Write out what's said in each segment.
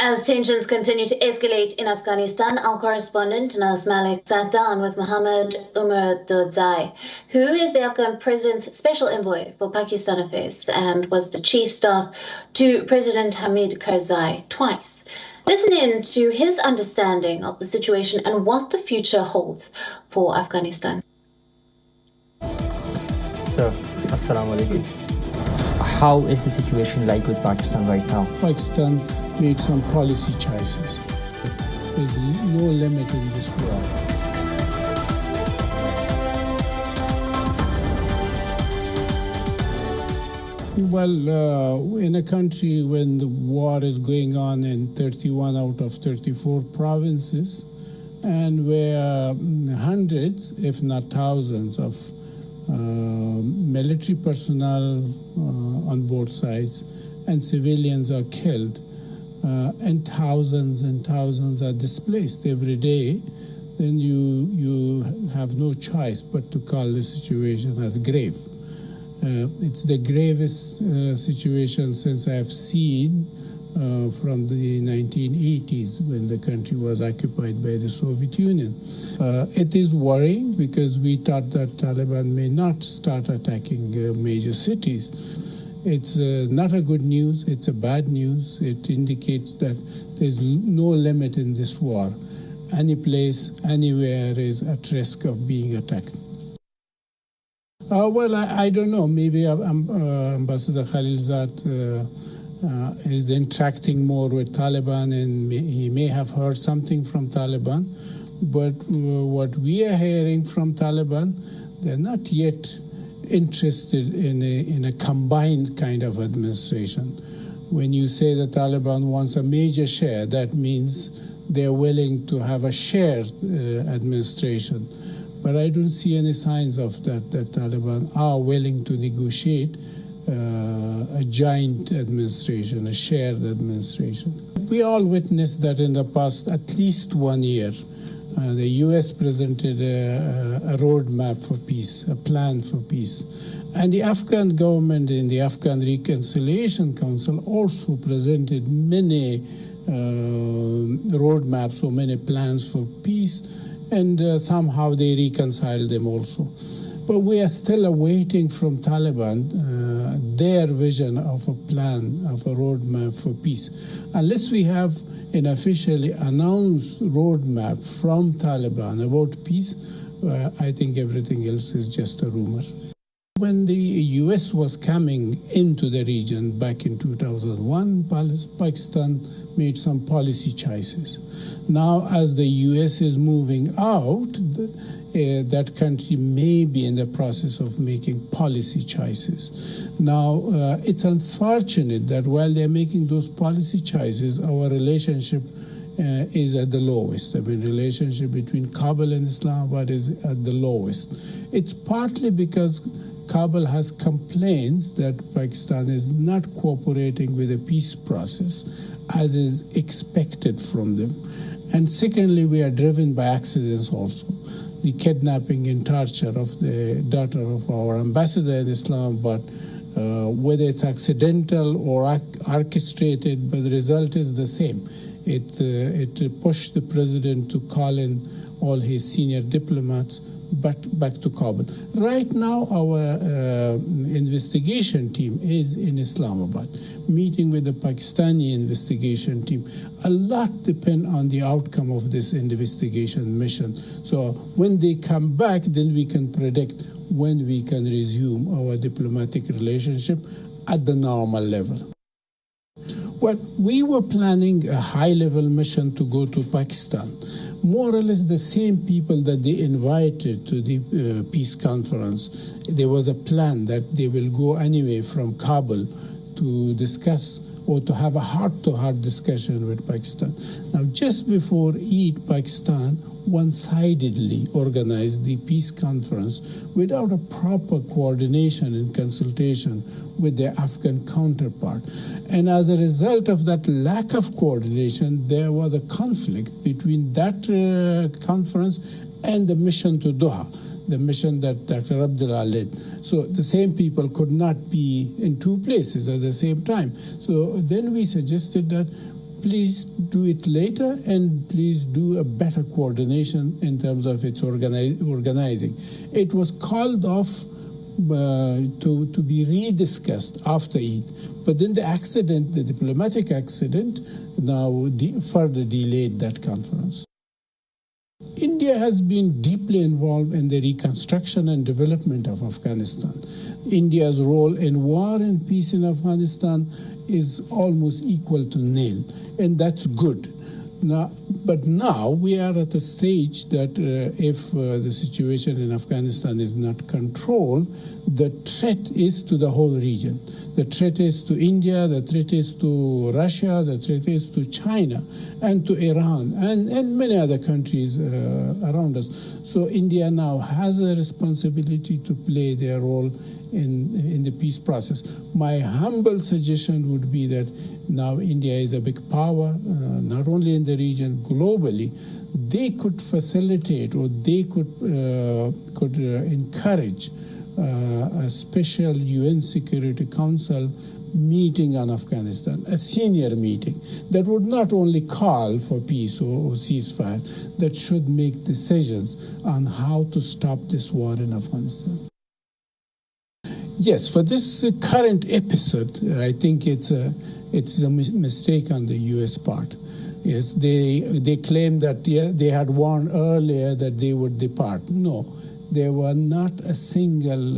As tensions continue to escalate in Afghanistan, our correspondent Nas Malik sat down with Umer Daudzai, who is the Afghan President's special envoy for Pakistan affairs and was the chief staff to President Hamid Karzai twice. Listen in to his understanding of the situation and what the future holds for Afghanistan. Sir, Assalamu alaikum. How is the situation like with Pakistan right now? Pakistan made some policy choices. There's no limit in this war. Well, in a country when the war is going on in 31 out of 34 provinces, and where hundreds, if not thousands, of military personnel on both sides and civilians are killed, and thousands are displaced every day, then you have no choice but to call the situation as grave. It's the gravest situation since I've seen from the 1980s when the country was occupied by the Soviet Union. It is worrying because we thought that Taliban may not start attacking major cities. It's not a good news, it's a bad news. It indicates that there's no limit in this war. Any place, anywhere is at risk of being attacked. Well, I don't know. Maybe Ambassador Khalilzad is interacting more with Taliban, and he may have heard something from Taliban. But what we are hearing from Taliban, they're not yet interested in a combined kind of administration. When you say the Taliban wants a major share, that means they're willing to have a shared administration. But I don't see any signs of that Taliban are willing to negotiate a joint administration, a shared administration. We all witnessed that in the past at least 1 year. The U.S. presented a roadmap for peace, a plan for peace. And the Afghan government in the Afghan Reconciliation Council also presented many roadmaps or many plans for peace, and somehow they reconciled them also. But we are still awaiting from Taliban their vision of a plan, of a roadmap for peace. Unless we have an officially announced roadmap from Taliban about peace, I think everything else is just a rumor. When the U.S. was coming into the region back in 2001, Pakistan made some policy choices. Now, as the U.S. is moving out, that country may be in the process of making policy choices. Now, it's unfortunate that while they're making those policy choices, our relationship is at the lowest. I mean, relationship between Kabul and Islamabad is at the lowest. It's partly because Kabul has complaints that Pakistan is not cooperating with the peace process as is expected from them. And secondly, we are driven by accidents also. The kidnapping and torture of the daughter of our ambassador in Islamabad, whether it's accidental or orchestrated, but the result is the same. It pushed the president to call in all his senior diplomats back to Kabul. Right now, our investigation team is in Islamabad, meeting with the Pakistani investigation team. A lot depends on the outcome of this investigation mission. So when they come back, then we can predict when we can resume our diplomatic relationship at the normal level. Well, we were planning a high-level mission to go to Pakistan. More or less the same people that they invited to the peace conference. There was a plan that they will go anyway from Kabul to discuss or to have a heart-to-heart discussion with Pakistan. Now, just before Eid, Pakistan one-sidedly organized the peace conference without a proper coordination and consultation with their Afghan counterpart. And as a result of that lack of coordination, there was a conflict between that conference and the mission to Doha, the mission that Dr. Abdullah led. So the same people could not be in two places at the same time. So then we suggested that please do it later, and please do a better coordination in terms of its organizing. It was called off to be rediscussed after Eid. But then the accident, the diplomatic accident, now further delayed that conference. India has been deeply involved in the reconstruction and development of Afghanistan. India's role in war and peace in Afghanistan is almost equal to nil, and that's good. But now we are at a stage that if the situation in Afghanistan is not controlled, the threat is to the whole region. The threat is to India, the threat is to Russia, the threat is to China, and to Iran, and many other countries around us. So India now has a responsibility to play their role in the peace process. My humble suggestion would be that now India is a big power, not only in the region, globally. They could facilitate, or they could encourage a special UN Security Council meeting on Afghanistan, a senior meeting that would not only call for peace or ceasefire, that should make decisions on how to stop this war in Afghanistan. Yes, for this current episode, I think it's a mistake on the U.S. part. Yes, they claim that they had warned earlier that they would depart. No, there were not a single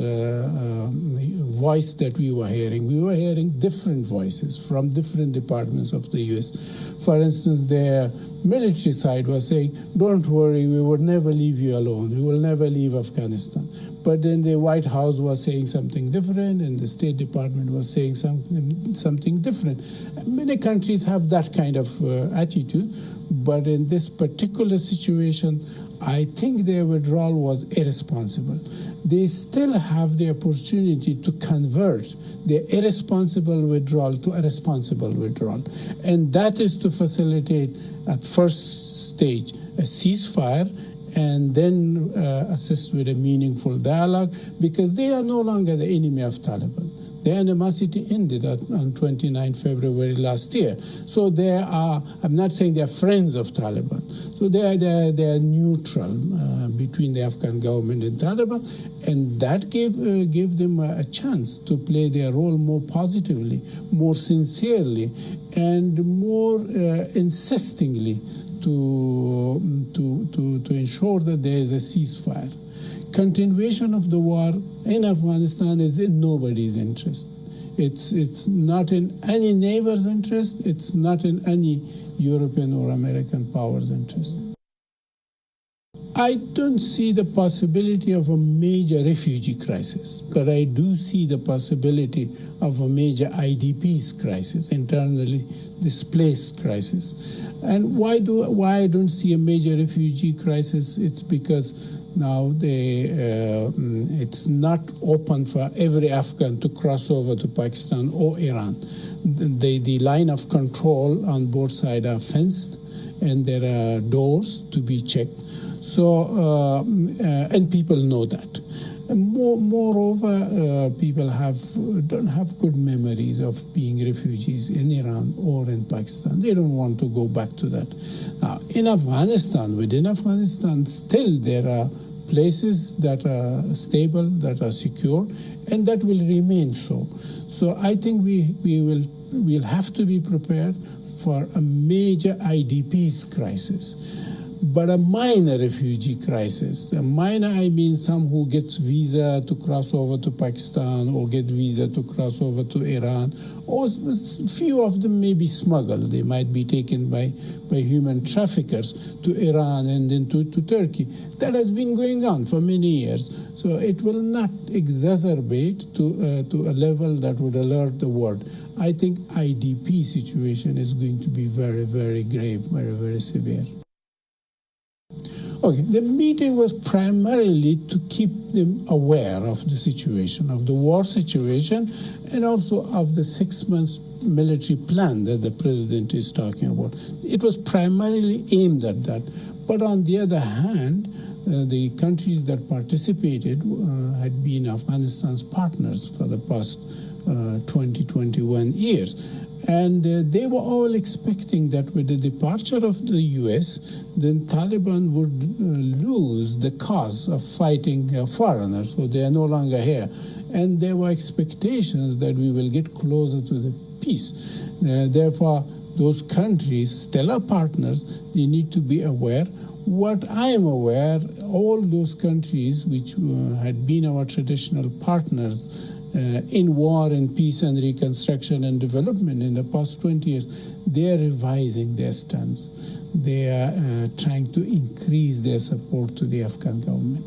voice that we were hearing. We were hearing different voices from different departments of the U.S. For instance, their military side was saying, don't worry, we will never leave you alone. We will never leave Afghanistan. But then the White House was saying something different, and the State Department was saying something different. Many countries have that kind of attitude, but in this particular situation, I think their withdrawal was irresponsible. They still have the opportunity to convert their irresponsible withdrawal to a responsible withdrawal. And that is to facilitate, at first stage, a ceasefire, and then assist with a meaningful dialogue, because they are no longer the enemy of Taliban. The animosity ended on 29 February last year. So they are, I'm not saying they're friends of Taliban. So they are neutral between the Afghan government and Taliban, and that gave them a chance to play their role more positively, more sincerely, and more insistingly to ensure that there is a ceasefire. Continuation of the war in Afghanistan is in nobody's interest. It's not in any neighbor's interest. It's not in any European or American power's interest. I don't see the possibility of a major refugee crisis, but I do see the possibility of a major IDP crisis, internally displaced crisis. And why I don't see a major refugee crisis? It's because now it's not open for every Afghan to cross over to Pakistan or Iran. The line of control on both sides are fenced, and there are doors to be checked. So, and people know that. And moreover, people don't have good memories of being refugees in Iran or in Pakistan. They don't want to go back to that. Now, in Afghanistan, within Afghanistan, still there are places that are stable, that are secure, and that will remain so. So I think we'll have to be prepared for a major IDP crisis. But a minor refugee crisis, a minor, I mean some who gets visa to cross over to Pakistan or get visa to cross over to Iran, or few of them may be smuggled. They might be taken by human traffickers to Iran and then to Turkey. That has been going on for many years. So it will not exacerbate to a level that would alert the world. I think IDP situation is going to be very, very grave, very, very severe. Okay, the meeting was primarily to keep them aware of the situation, of the war situation, and also of the 6 months military plan that the president is talking about. It was primarily aimed at that. But on the other hand, the countries that participated had been Afghanistan's partners for the past 20, 21 years. And they were all expecting that with the departure of the U.S., then Taliban would lose the cause of fighting foreigners, so they are no longer here. And there were expectations that we will get closer to the peace. Therefore, those countries still are partners. They need to be aware. What I am aware, all those countries which had been our traditional partners in war and peace and reconstruction and development in the past 20 years, they are revising their stance. They are trying to increase their support to the Afghan government.